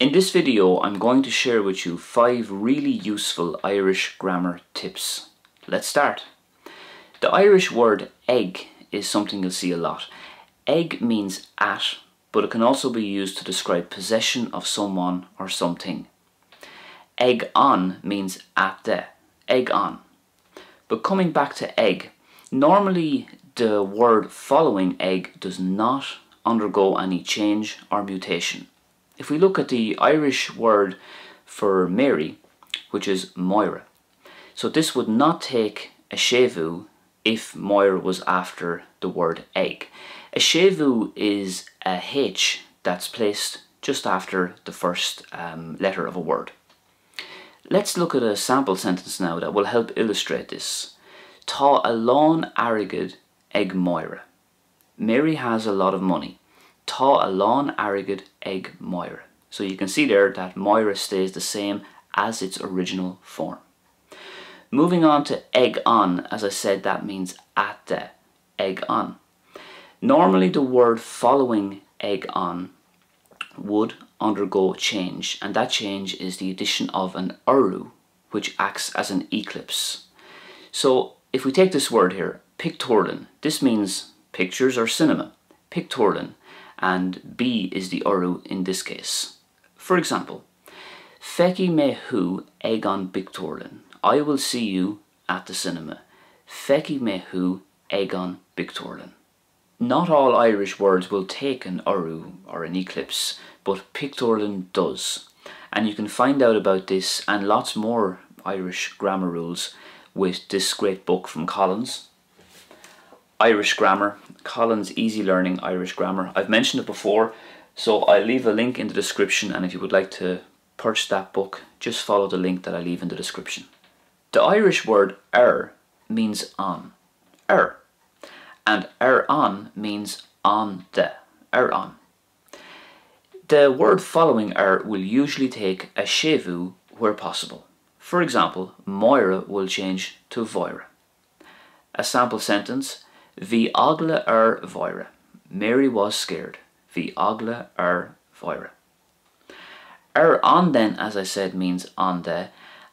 In this video, I'm going to share with you 5 really useful Irish grammar tips. Let's start. The Irish word egg is something you'll see a lot. Egg means at, but it can also be used to describe possession of someone or something. Egg on means at the, egg on. But coming back to egg, normally the word following egg does not undergo any change or mutation. If we look at the Irish word for Mary, which is Moira, so this would not take a shevu if Moira was after the word egg. A shevu is a H that's placed just after the first letter of a word. Let's look at a sample sentence now that will help illustrate this. Tá a lán airgid ag Moira. Mary has a lot of money. Tá a lán airgid ag Moira. So you can see there that Moira stays the same as its original form. Moving on to egg on, as I said, that means at the, egg on. Normally the word following egg on would undergo change, and that change is the addition of an uru, which acts as an eclipse. So if we take this word here, pictorial, this means pictures or cinema, pictorial, and B is the uru in this case. For example, Feci me hu ag an pictorial. I will see you at the cinema. Feci me hu ag an pictorial. Not all Irish words will take an uru or an eclipse, but pictorial does. And you can find out about this and lots more Irish grammar rules with this great book from Collins. Irish Grammar, Collins Easy Learning Irish Grammar. I've mentioned it before, so I'll leave a link in the description, and if you would like to purchase that book, just follow the link that I leave in the description. The Irish word means on, and on means on the, on. The word following will usually take a shevu where possible. For example, Moira will change to Voira. A sample sentence, Bhí agla Voira. Mary was scared. Bhí agla Voira. On then, as I said, means on the,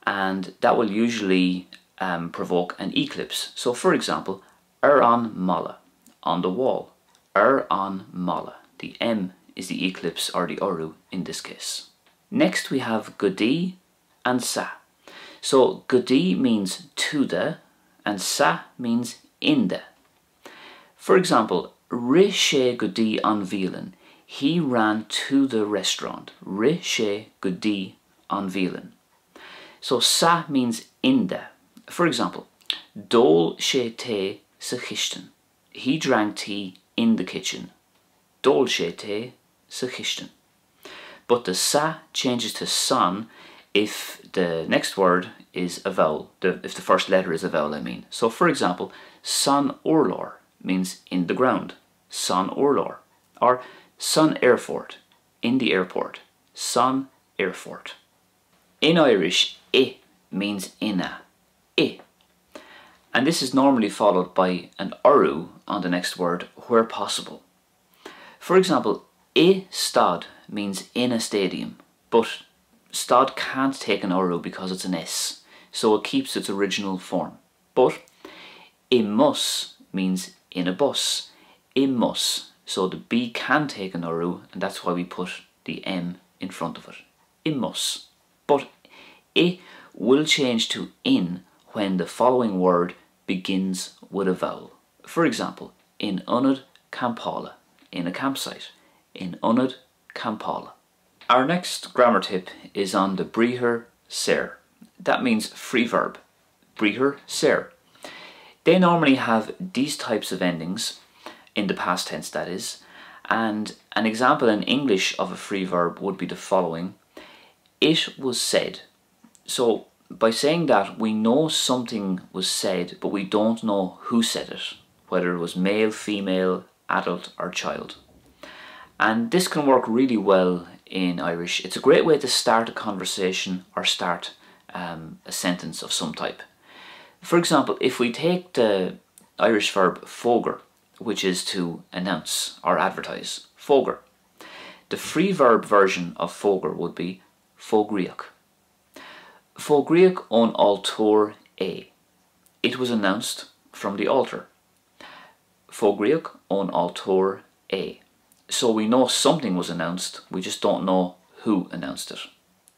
and that will usually provoke an eclipse. So for example, on mala, on the wall. On mala. The M is the eclipse or the uru in this case. Next we have gudi and sa. So gudi means to the, and sa means in the. For example, ri sé gudi an bhíolin. He ran to the restaurant. Ri sé gudi an bhíolin. So sa means in the. For example, dól sé té sa chisten. He drank tea in the kitchen. Dól sé té sa chisten. But the sa changes to san if the next word is a vowel, if the first letter is a vowel, I mean. So for example, san orlor means in the ground, san orlor, or san airport, in the airport, san airport. In Irish, I means inna, I. And this is normally followed by an uru on the next word where possible. For example, I stad means in a stadium, but stad can't take an uru because it's an S, so it keeps its original form. But I mus means in a bus, I mus, so the B can take an uru, and that's why we put the M in front of it, I mus. But I will change to in when the following word begins with a vowel. For example, in unad campála, in a campsite, in unad campála. Our next grammar tip is on the bríther ser. That means free verb, bríther ser. They normally have these types of endings, in the past tense that is, and an example in English of a free verb would be the following. It was said. So by saying that, we know something was said, but we don't know who said it, whether it was male, female, adult or child. And this can work really well in Irish. It's a great way to start a conversation or start a sentence of some type. For example, if we take the Irish verb fógar, which is to announce or advertise, fógar, The free verb version of fógur would be fógriach. Fógriach ón altóir é. It was announced from the altar. Fógriach ón altóir é. So we know something was announced, we just don't know who announced it.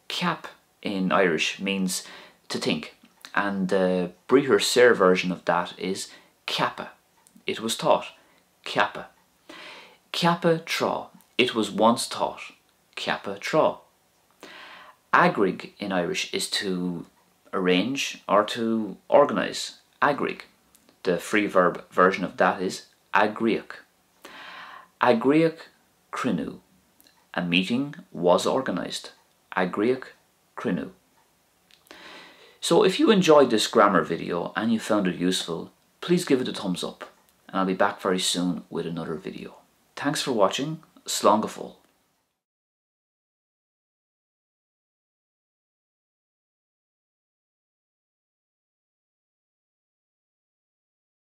Ceap in Irish means to think, and the Brithir Ser version of that is ceappa. It was taught. Ceappa. Ceappa trá. It was once taught. Ceappa trá. Agrig in Irish is to arrange or to organise. Agrig. The free verb version of that is agriach. Agriach crinu. A meeting was organised. Agriach crinu. So if you enjoyed this grammar video and you found it useful, please give it a thumbs up, and I'll be back very soon with another video. Thanks for watching. Slán go fóill.